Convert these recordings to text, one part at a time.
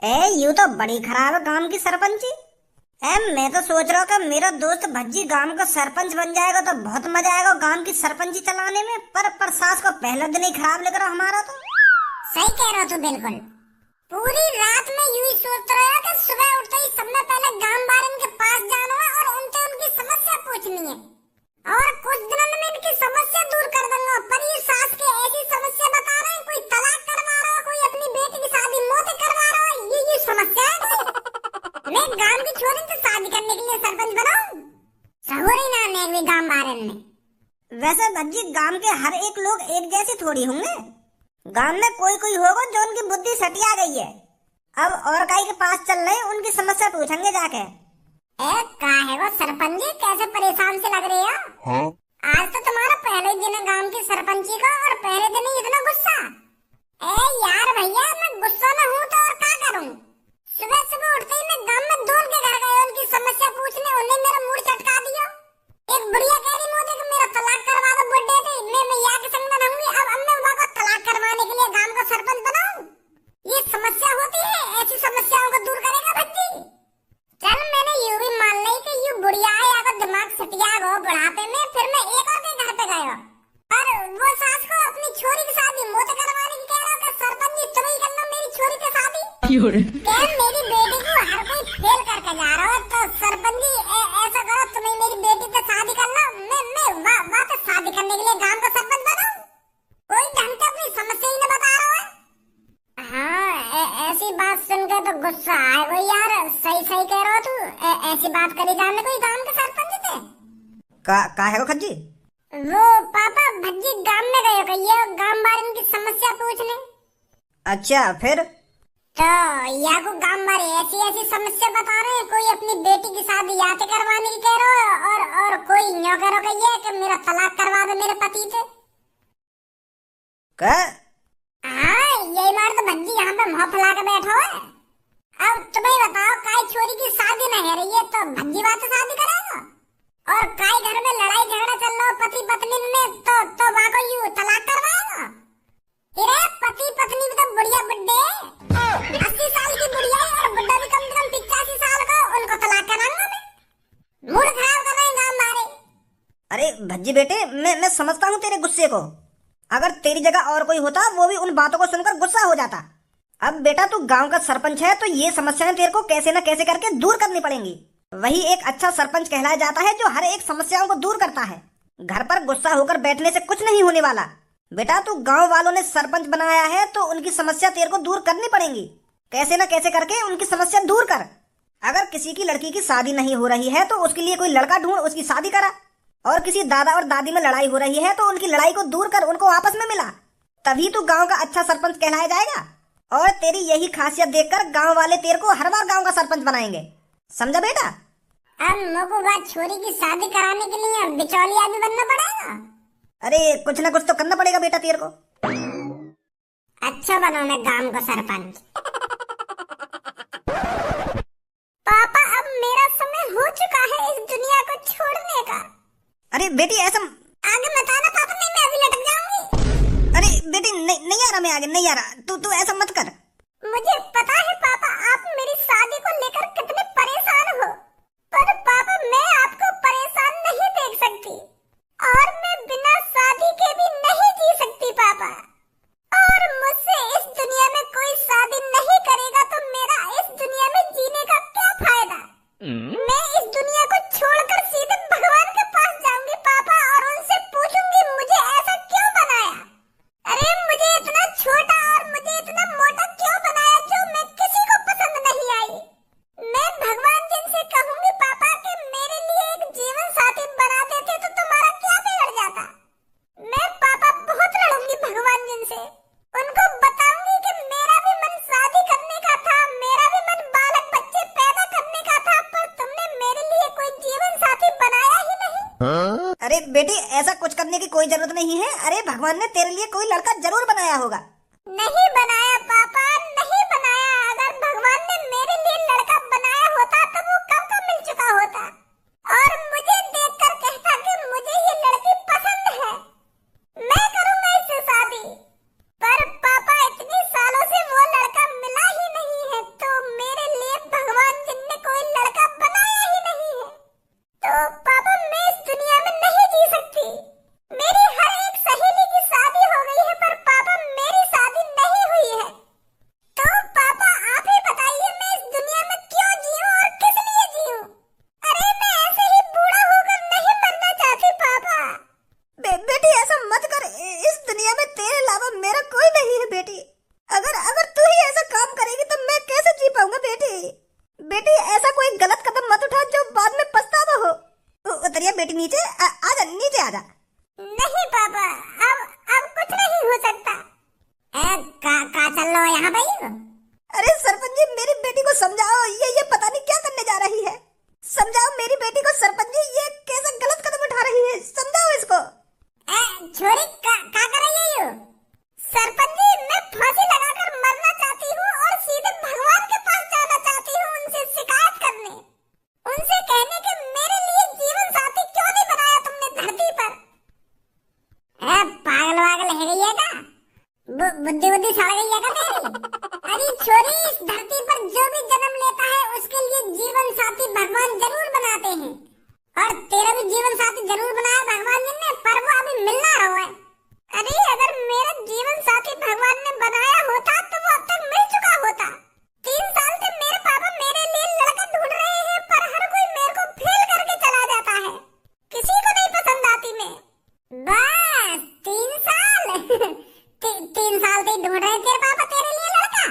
यूं तो बड़ी खराब है गांव की सरपंची। मैं तो सोच रहा हूँ कि मेरा दोस्त भज्जी गांव का सरपंच बन जाएगा तो बहुत मजा आएगा गांव की सरपंची चलाने में। पर सास को पहला दिन ही खराब लग रहा हमारा तो। सही कह रहा तू बिल्कुल। पूरी रात में यूं ही सोच रहा है कि सुबह उठते ही सबसे पहले गांव वालों के पास जाना है और उनसे उनकी समस्या पूछनी है और कुछ दिनों में इनकी समस्या दूर कर दूंगा। पर ये सास के ऐसी समस्या बता रहे हैं, कोई तलाक करवा रहा है, कोई अपनी बेटी की शादी मौत करवा रहा है। ये समस्या है। मैं गांव की छोरी से शादी करने के लिए सरपंच बनाऊं? सहुरी ना मैं भी गांव वाले में। वैसे भज्जी गांव के हर एक लोग एक जैसे थोड़ी होंगे। गांव में कोई कोई होगा जो उनकी बुद्धि सटिया गई है। अब और काई के पास चल रहे उनकी समस्या पूछेंगे जाके। का है वो सरपंच जी, कैसे परेशान से लग रही हो? हाँ? आज तो तुम्हारा पहले ही दिन है गांव की सरपंची का और पहले दिन ही इतना गुस्सा। यार भैया, मैं गुस्सा में हूँ तो और क्या करूँ? सुबह सुबह उठते ही मैं गांव में दौड़ के घर गया उनकी समस्या पूछने। उन्हें मेरा मुंह चटका दिया। एक बुढ़िया कह रही मोदी कि मेरा तलाक करवा दो, बुढ़े थे मैं यहाँ के संग में रहूंगी। अब मैं वहाँ को तलाक करवाने के लिए गांव का सरपंच बनाऊं? ये समस्या होती है, ऐसी समस्याओं को दूर करेगा भज्जी। चल मैंने यूं भी मान ली कि यूं बुढ़िया है या तो दिमाग सटिया हो बुढ़ापे में। फिर मैं एक और के घर पे गया और वो सास को अपनी छोरी की शादी मौत करवाने की कह रहा कि सरपंच जी तुम ही करना मेरी छोरी की शादी। क्या मेरी बेटी को हर कोई फेल करके जा रहा है तो सरपंच जी ऐसा करो तुम ही मेरी बेटी से शादी करना। मैं वापस शादी करने के लिए गांव का सरपंच बनाऊं? कोई ढंग से अपनी समस्या ही नहीं बता रहा है। हाँ, ऐसी बात सुनकर तो गुस्सा आएगा यार। सही सही कह रहा तू। ऐसी बात करी जाने कोई गांव के सरपंच थे। का है वो खज्जी? वो पापा भज्जी गांव में गए कहिए गांव वालों की समस्या पूछने। अच्छा फिर? तो या को गांव वाले ऐसी ऐसी समस्या बता रहे हैं। कोई अपनी बेटी की शादी याते करवाने की कह रहा है और कोई न्यो कह रहा कहिए कि मेरा तलाक करवा दो मेरे पति से। क्या? हाँ, यही बार तो भज्जी यहाँ पे मुँह फैला के बैठा है। अब तुम्हें बताओ, काई छोरी की शादी न है रही है तो भज्जी बात शादी करेगा? और काई घर में लड़ाई झगड़ा चल रहा हो पति पत्नी में तो वहाँ को यूं तलाक करवाएगा? अरे पति पत्नी भी तो बुढ़िया बुड्ढे 80 साल की बुढ़िया है और बुड्ढा भी कम से कम 85 साल का। उनको तलाक कराऊंगा मैं। मूड खराब कर रहे हैं गाँव वाले। अरे भज्जी बेटे, मैं समझता हूँ तेरे गुस्से को। अगर तेरी जगह और कोई होता वो भी उन बातों को सुनकर गुस्सा हो जाता। अब बेटा तू गांव का सरपंच है तो ये समस्याएं तेरे को कैसे न कैसे करके दूर करनी पड़ेंगी। वही एक अच्छा सरपंच कहलाया जाता है जो हर एक समस्याओं को दूर करता है। घर पर गुस्सा होकर बैठने से कुछ नहीं होने वाला। बेटा तू गांव वालों ने सरपंच बनाया है तो उनकी समस्या तेरे को दूर करनी पड़ेगी। कैसे न कैसे करके उनकी समस्या दूर कर। अगर किसी की लड़की की शादी नहीं हो रही है तो उसके लिए कोई लड़का ढूंढ, उसकी शादी करा। और किसी दादा और दादी में लड़ाई हो रही है तो उनकी लड़ाई को दूर कर, उनको आपस में मिला। तभी तू गांव का अच्छा सरपंच कहलाया जाएगा। और तेरी यही खासियत देखकर गांव वाले तेरे को हर बार गांव का सरपंच बनाएंगे। समझा बेटा? अब मुझको बात छोरी की शादी कराने के लिए बिचौलिया भी बनना पड़ेगा? अरे कुछ ना कुछ तो करना पड़ेगा बेटा तेरे को। अच्छा बनो मैं गांव का सरपंच। पापा अब मेरा समय हो चुका है इस दुनिया को छोड़ने का। अरे बेटी ऐसा आगे मत आना पापा, नहीं मैं अभी लटक जाऊंगी। अरे बेटी नहीं आ रहा, मैं आगे नहीं आ रहा। तू ऐसा मत कर। मुझे पता है पापा आप मेरी शादी को लेकर कितने परेशान हो, पर पापा मैं आपको परेशान नहीं देख सकती और मैं बिना शादी के भी नहीं जी सकती पापा। और मुझसे इस दुनिया में कोई शादी नहीं करेगा तो मेरा इस दुनिया में जीने का क्या फायदा? मैं इस दुनिया को छोड़कर सीधे भगवान के पास जाऊंगी पापा और उनसे पूछूंगी मुझे ऐसा क्यों बनाया? अरे मुझे इतना छोटा और मुझे इतना मोटा क्यों बनाया जो मैं किसी को पसंद नहीं आई? मैं भगवान जी से कहूंगी पापा कि मेरे लिए एक जीवन साथी बना देते तो तुम्हारा क्या बिगड़ जाता? मैं पापा बहुत लड़ूंगी भगवान जी से। उनको बताऊंगी कि मेरा भी मन शादी करने का था, मेरा भी मन बालक बच्चे पैदा करने का था, पर तुमने मेरे लिए कोई जीवन साथी बनाया ही नहीं। हाँ? अरे बेटी ऐसा कुछ करने की कोई जरूरत नहीं है। अरे भगवान ने तेरे लिए कोई लड़का जरूर बनाया होगा। नहीं बनाया पापा, नहीं बनाया। अगर भगवान ने मेरे लिए लड़का बनाया होता तो वो कब का मिल चुका होता और मुझे देखकर कहता कि मुझे ये लड़की पसंद है, मैं करूंगा इससे शादी। पर पापा इतने सालों से वो लड़का मिला ही नहीं है तो समझाओ मेरी बेटी को सरपंच जी, ये कैसा गलत कदम उठा रही है, समझाओ इसको। छोरी का कर रही है यू? सरपंच जी, मैं फांसी लगाकर मरना चाहती हूँ और सीधे भगवान के पास जाना चाहती हूँ, उनसे शिकायत करने, उनसे कहने के मेरे लिए जीवन साथी क्यों नहीं बनाया तुमने धरती पर। पागल वागल है गई है का? बुद्धि सड़ गई है का तेरी? अरे छोरी, इस धरती पर जो भी जन्म लेता है उसके लिए जीवन साथी भगवान जरूर बनाते हैं, और तेरा भी जीवन साथी जरूर बनाया भगवान जी ने, पर वो अभी मिलना रहा है। अरे अगर मेरा जीवन साथी भगवान ने बनाया होता तो वो अब तक मिल चुका होता। 3 साल से मेरे पापा मेरे लिए लड़का ढूंढ रहे हैं, पर हर कोई मेरे को फेल करके चला जाता है, किसी को नहीं पसंद आती मैं। बस 3 साल 3 साल से ढूंढ रहे तेरे पापा तेरे लिए लड़का।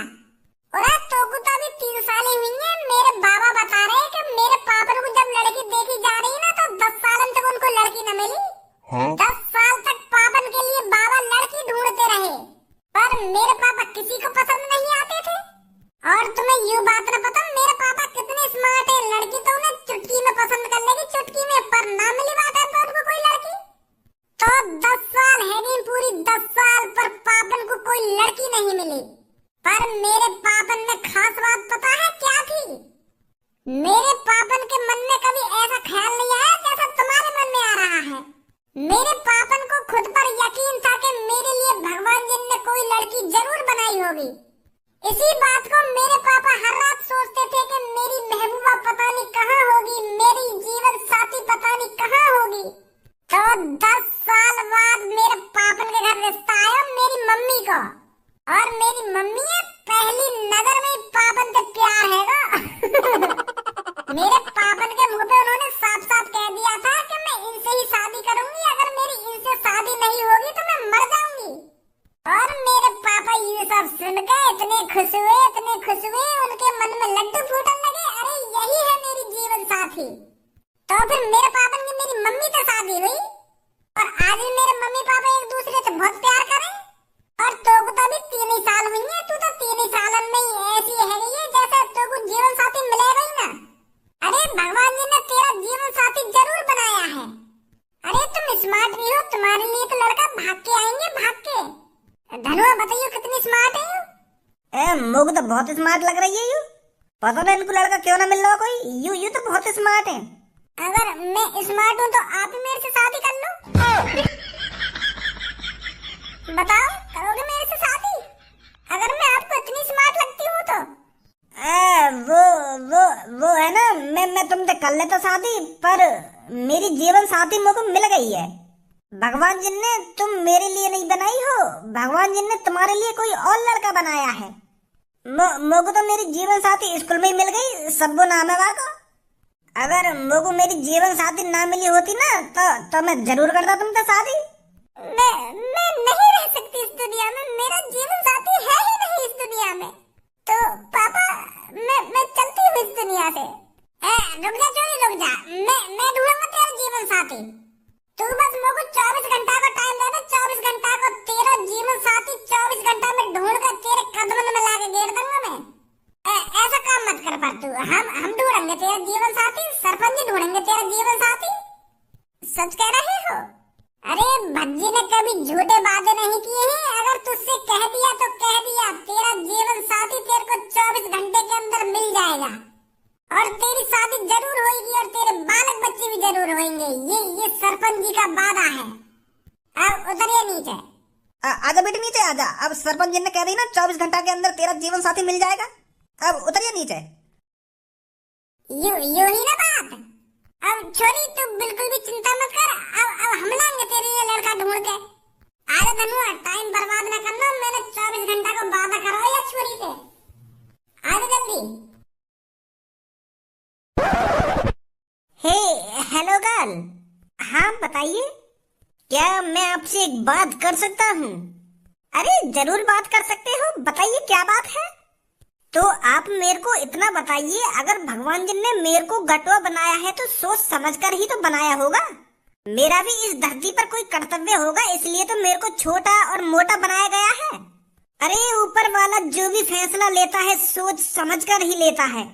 और तो को तो अभी 3 साल ही हुई है, मेरे बाबा बता रहे हैं कि मेरे पापा को जब लड़की देखी जा रही है ना, तो 10 साल तक उनको लड़की न मिली। 10 साल तक पापन के लिए बाबा लड़की ढूंढते रहे, पर मेरे पापा किसी को पसंद नहीं आते थे। और तुम्हें ये बात न पता मेरे पापा कितने स्मार्ट है, लड़की तो उन्हें चुटकी में पसंद कर लेगी, चुटकी में, पर ना मिली बात है तो उनको कोई लड़की। तो 10 साल है नहीं, पूरी 10 साल पर पापन को कोई लड़की नहीं मिली। पर मेरे पापन में खास बात पता है क्या थी? मेरे पापन के मन में कभी ऐसा ख्याल नहीं आया जैसा तुम्हारे मन में आ रहा है। मेरे पापन को खुद पर यकीन था कि मेरे लिए भगवान जी ने कोई लड़की जरूर बनाई होगी। इसी बात को मेरे पापा हर रात सोचते थे कि मेरी महबूबा पता नहीं कहाँ होगी, मेरी जीवन साथी पता नहीं कहाँ होगी। तो 10 साल बाद मेरे पापन के घर रिश्ता आया मेरी मम्मी को, और मेरी मम्मी है पहली नजर में पापन से प्यार है मेरे पापन के मुंह पे उन्होंने साफ साफ कह दिया था कि मैं इनसे ही शादी करूंगी, अगर मेरी इनसे शादी नहीं होगी तो मैं मर जाऊंगी। और मेरे पापा ये सब सुनकर इतने खुश हुए, उनके मन में लड्डू फूटने लगे, अरे यही है मेरी जीवन साथी। तो फिर मेरे पापन की मेरी मम्मी से शादी हुई, और आज भी मेरे मम्मी पापा एक दूसरे से बहुत प्यार करें। और तो अभी 3 ही साल हुई है, तू तो 3 ही साल में ही ऐसी है जैसे तो को जीवन साथी मिलेगा ही ना। अरे भगवान जी ने तेरा जीवन साथी जरूर बनाया है। अरे तुम स्मार्ट भी हो, तुम्हारे लिए तो लड़का भाग के आएंगे, भाग के। धनुआ बताइए कितनी स्मार्ट है यू? मुझे तो बहुत स्मार्ट लग रही है यू, पता नहीं इनको लड़का क्यों ना मिल रहा कोई। यू तो बहुत स्मार्ट है। अगर मैं स्मार्ट हूँ तो आप ही मेरे से शादी कर लो। बताओ, करोगे मेरे से शादी अगर मैं आपको इतनी स्मार्ट लगती हूँ तो? वो है ना, मैं तुमसे कर लेता शादी, पर मेरी जीवन साथी मुझको मिल गई है। भगवान जी ने तुम मेरे लिए नहीं बनाई हो, भगवान जी ने तुम्हारे लिए कोई और लड़का बनाया है। मुझको तो मेरी जीवन साथी स्कूल में ही मिल गई, सबको नाम है को। अगर मुझको मेरी जीवन साथी ना मिली होती ना, तो मैं जरूर करता तुमसे शादी। मैं नहीं रह सकती इस दुनिया में, मेरा जीवन साथी है ही नहीं इस दुनिया में। तो पापा मैं चलती हूँ इस दुनिया से। रुक जा चोरी, रुक जा, मैं ढूंढूंगा तेरा जीवन साथी। तू बस मुझको 24 घंटा का टाइम दे दे, 24 घंटा को तेरा जीवन साथी 24 घंटा में ढूंढ कर तेरे कदम में लाके घेर दूंगा मैं। ऐसा काम मत कर, पर तू हम ढूंढेंगे तेरा जीवन साथी, सरपंच जी ढूंढेंगे तेरा जीवन साथी। सच कह रहे हो? अरे भज्जी ने कभी झूठे वादे नहीं किए हैं, अगर तुझसे कह दिया तो कह दिया, तेरा जीवन साथी तेरे को 24 घंटे के अंदर मिल जाएगा, और तेरी शादी जरूर होगी, और तेरे बालक बच्चे भी जरूर होंगे। ये सरपंच जी का वादा है। अब उतरिए नीचे। आजा बेटे नीचे आजा, अब सरपंच जी ने कह दी ना 24 घंटा के अंदर तेरा जीवन साथी मिल जाएगा, अब उतरिए नीचे। यू ही ना बात। अब छोरी तू बिल्कुल भी चिंता मत कर, अब हम लाएंगे तेरे लिए लड़का ढूंढ के। अरे धनुआ, टाइम बर्बाद न करना, मैंने 24 घंटा को वादा करा है छोरी से। आजा जल्दी। हे हेलो गर्ल, हाँ बताइए, क्या मैं आपसे एक बात कर सकता हूँ? अरे जरूर बात कर सकते हो, बताइए क्या बात है। तो आप मेरे को इतना बताइए, अगर भगवान जी ने मेरे को गटवा बनाया है तो सोच समझकर ही तो बनाया होगा। मेरा भी इस धरती पर कोई कर्तव्य होगा, इसलिए तो मेरे को छोटा और मोटा बनाया गया है। अरे ऊपर वाला जो भी फैसला लेता है सोच समझकर ही लेता है।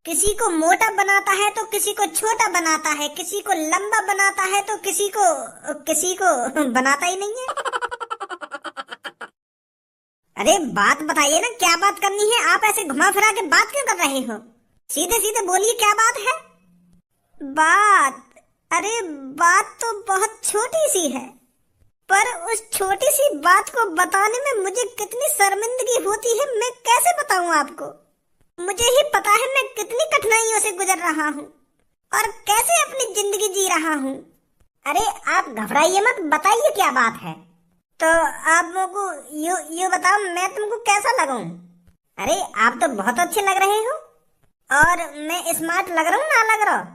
किसी को मोटा बनाता है तो किसी को छोटा बनाता है, किसी को लंबा बनाता है तो किसी को बनाता ही नहीं है। अरे बात बताइए ना, क्या बात करनी है? आप ऐसे घुमा फिरा के बात क्यों कर रहे हो? सीधे सीधे बोलिए, क्या बात है? बात? अरे बात तो बहुत छोटी सी है, पर उस छोटी सी बात को बताने में मुझे कितनी शर्मिंदगी होती है, मैं कैसे बताऊं आपको? मुझे ही पता है मैं कितनी कठिनाइयों से गुजर रहा हूँ और कैसे अपनी जिंदगी जी रहा हूँ। अरे आप घबराइए मत, बताइए क्या बात है। तो आप लोगों को यू बताओ, मैं तुमको कैसा लगूं? अरे आप तो बहुत अच्छे लग रहे हो। और मैं स्मार्ट लग रहा हूँ ना लग रहा हूँ?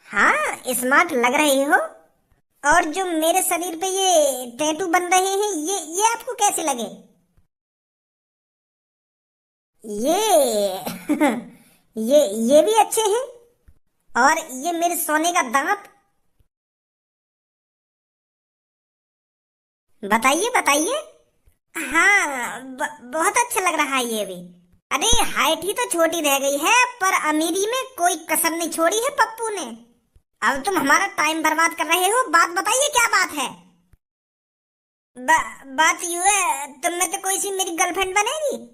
हाँ स्मार्ट लग रहे हो। और जो मेरे शरीर पे ये टैटू बन रहे हैं, ये आपको कैसे लगे? ये ये भी अच्छे हैं। और ये मेरे सोने का दांत, बताइए बताइए। हाँ बहुत अच्छा लग रहा है ये भी। अरे हाइट ही तो छोटी रह गई है, पर अमीरी में कोई कसर नहीं छोड़ी है पप्पू ने। अब तुम हमारा टाइम बर्बाद कर रहे हो, बात बताइए क्या बात है? बात यूं है, तुम में तो कोई सी मेरी गर्लफ्रेंड बनेगी?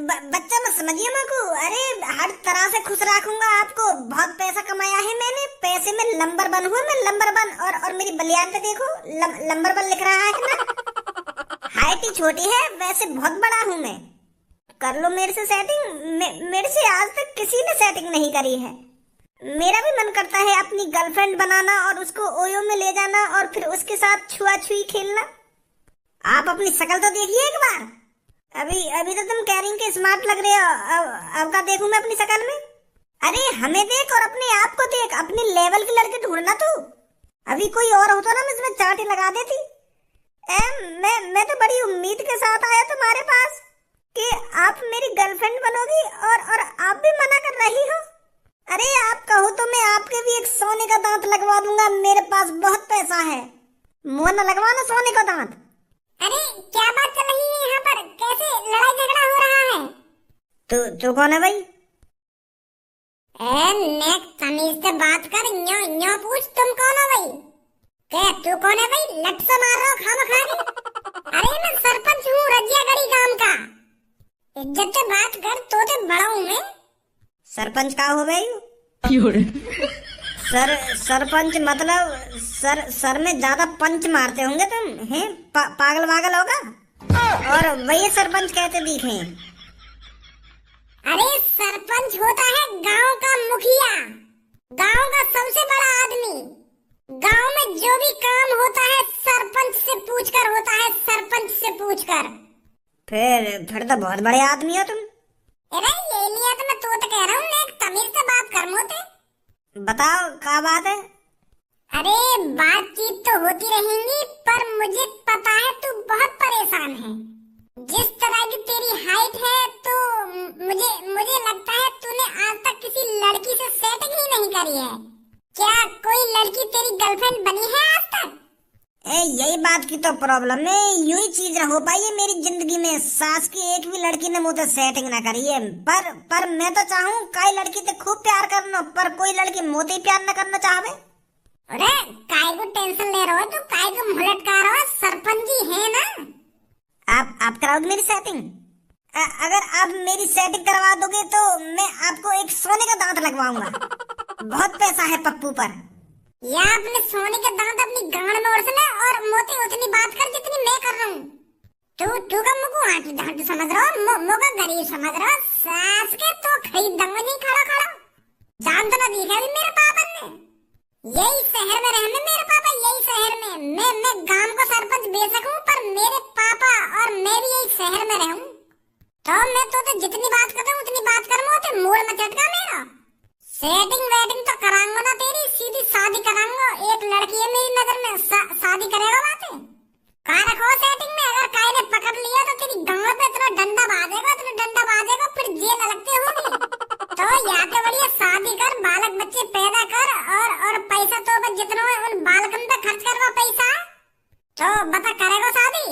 बच्चा मत समझिए मेरे को। अरे हर तरह से खुश रखूंगा आपको, बहुत पैसा कमाया है मैंने, पैसे में नंबर 1 हूँ मैं, नंबर 1। और मेरी बलियान पे देखो नंबर 1 लिख रहा है ना। हाइट ही छोटी है, वैसे बहुत बड़ा हूँ मैं। कर लो मेरे से सेटिंग। मेरे से आज तक किसी ने सेटिंग नहीं करी है। मेरा भी मन करता है अपनी गर्लफ्रेंड बनाना और उसको ओयो में ले जाना और फिर उसके साथ छुआ छुई खेलना। आप अपनी शक्ल तो देखिए एक बार। अभी तो तुम कह रही कि स्मार्ट लग रहे हो, अब का देखूं मैं अपनी शक्ल में? अरे हमें देख और अपने आप को देख, अपने लेवल की लड़की ढूंढना तू। अभी कोई और होता ना, मैं इसमें चांटी लगा देती। मैं तो बड़ी उम्मीद के साथ आया तुम्हारे पास कि आप मेरी गर्लफ्रेंड बनोगी और आप भी मना कर रही हो। अरे आप कहो तो मैं आपके भी एक सोने का दांत लगवा दूंगा, मेरे पास बहुत पैसा है। मुंह न लगवाना सोने का दांत। अरे क्या बात चल रही है यहाँ पर? कैसे लड़ाई झगड़ा हो रहा है? तू कौन है भाई? नेक तमीज से बात कर। न्यो न्यो पूछ, तुम कौन हो भाई? क्या तू कौन है भाई? लट से मार रहा हो खामखा। अरे मैं सरपंच हूँ रजियागढ़ी गांव का। इज्जत से बात कर, तो ते बड़ा हूँ मैं। सरपंच का हो भाई? सरपंच मतलब सर में ज्यादा पंच मारते होंगे तुम, हैं? पागल वागल होगा। और वही सरपंच कहते दिखे। अरे सरपंच होता है गांव का मुखिया, गांव का सबसे बड़ा आदमी। गांव में जो भी काम होता है सरपंच से पूछकर होता है, सरपंच से पूछकर। फिर तो बहुत बड़े आदमी हो तुम। अरे ये लिया तो मैं तो कह रहा हूँ, एक तमीज से बात कर मोते। बताओ क्या बात है? अरे बातचीत तो होती रहेंगी, पर मुझे पता है तू बहुत परेशान है। जिस तरह की तेरी हाइट है तो मुझे लगता है तूने आज तक किसी लड़की से सेटिंग ही नहीं करी है। क्या कोई लड़की तेरी गर्लफ्रेंड बनी है आज तक? यही बात की तो प्रॉब्लम है, यूं ही चीज हो पाई है मेरी जिंदगी में। सास की एक भी लड़की ने मुझे सेटिंग ना करी है। पर मैं तो चाहूँ कई लड़की से खूब प्यार करना, पर कोई लड़की मुझे ही प्यार न करना चाहे। अरे काय को टेंशन ले रहे हो? तू काय को मुलटका रहा हो? सरपंच जी है ना। आप कराओगे मेरी सेटिंग? अगर आप मेरी सेटिंग करवा दोगे तो मैं आपको एक सोने का दांत लगवाऊंगा। बहुत पैसा है पप्पू पर। या अपने सोने के दांत अपनी गांड में उड़स ले और मोती उतनी बात कर जितनी मैं कर रहा हूँ। तू का मुझको हाथ धांट समझ रहा हो, मुझको गरीब समझ रहा हो। सास के तो खरीद दूंगा नहीं खड़ा। जान तो ना दिखा भी मेरे पापा ने। यही शहर में रहने मेरे पापा, यही शहर में मैं गांव को सरपंच बेशक हूँ, पर मेरे पापा और मैं भी यही शहर में रहूं। तो मैं तो जितनी बात करता हूँ उतनी बात कर मोते, मूड में चटका मेरा। सेटिंग वेटिंग तो कराऊंगा ना तेरी, सीधी शादी कराऊंगा। एक लड़की है मेरी नजर में, शादी करेगा बातें? कहाँ रखो सेटिंग में? अगर काई ने पकड़ लिया तो तेरी गांव पे इतना डंडा बाजेगा, फिर जेल लगते होगी। तो या तो बढ़िया शादी कर, बालक बच्चे पैदा कर और पैसा तो बस जितना है उन बालकन पे खर्च करवा पैसा। तो बता करेगा शादी?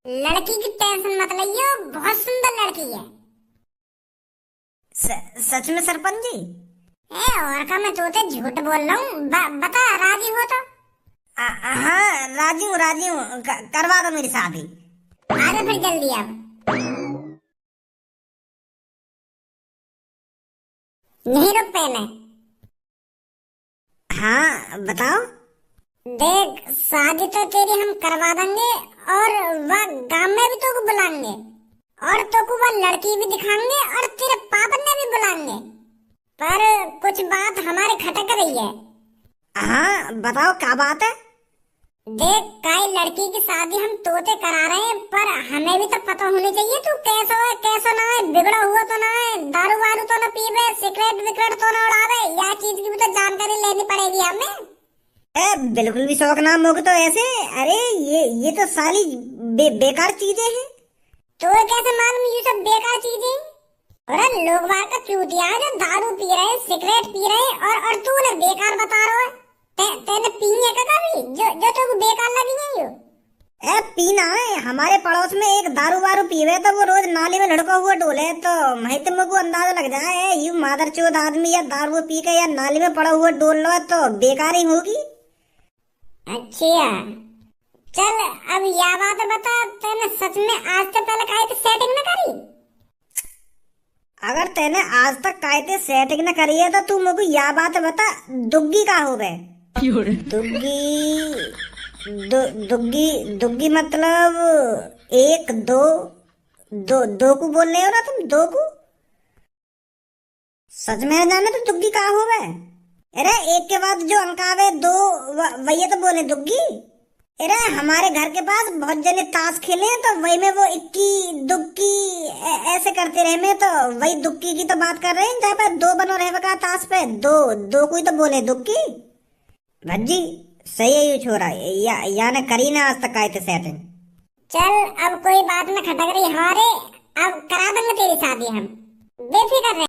लड़की की टेंशन मत लियो, बहुत सुंदर लड़की है। सच में सरपंच जी? और का मैं तोते झूठ बोल रहा हूँ। बता राजी हो तो। हाँ राजी हूँ, करवा दो मेरी शादी। आ जा फिर जल्दी अब। यहीं रुक पहले। हाँ बताओ। देख शादी तो तेरी हम करवा देंगे और वह गांव में भी तो को बुलाएंगे और तो को वह लड़की भी दिखाएंगे और तेरे पापा ने भी बुलाएंगे। पर कुछ बात हमारे खटक रही है। हाँ बताओ क्या बात है। देख काई लड़की की शादी हम तोते करा रहे हैं, पर हमें भी तो पता होनी चाहिए तू कैसा है कैसा ना है, बिगड़ा हुआ तो ना है, दारू वारू तो ना पीवे, सिगरेट विगरेट तो ना उड़ावे, यह चीज की भी तो जानकारी लेनी पड़ेगी हमें। बिल्कुल भी शौक ना होगा तो ऐसे। अरे ये तो साली बेकार चीजें हैं। तो कैसे मालूम ये सब बेकार चीजें? अरे लोग बाहर का चूतिया है जो दारू पी रहे, सिगरेट पी रहे और तू उन्हें बेकार बता रहा है। तेने पी है क्या कभी जो तेको बेकार लगी है यो? पीना है। हमारे पड़ोस में एक दारू वारू पीवे तो वो रोज नाली में लड़का हुआ डोले, तो मैं तुमको अंदाजा लग जाए यू मादरचोद आदमी या दारू पी के या नाली में पड़ा हुआ डोल लो तो बेकार ही होगी। अच्छा चल अब यह बात बता, तेने सच में आज से पहले काहे तो सेटिंग न करी? अगर तेने आज तक काहे ते सेटिंग न करी है तो तू मुझको यह बात बता, दुग्गी का हो गए? दुग्गी मतलब एक दो दो को बोल रहे हो ना तुम? दो को सच में जाने तो दुग्गी का हो गए? अरे एक के बाद जो अंक आवे दो वही तो बोले दुग्गी। अरे हमारे घर के पास बहुत जने ताश खेले हैं तो वही में वो इक्की दुक्की ऐसे करते रहे में, तो वही दुक्की की तो बात कर रहे हैं जहाँ पे दो बनो रहे का ताश पे दो कोई तो बोले दुक्की। भज्जी सही है यू छोरा, या ने करी ना आज तक आए थे सेटिंग। चल अब कोई बात में खटक रही हमारे, अब करा देंगे तेरी शादी हम, बेफिक्र रहे।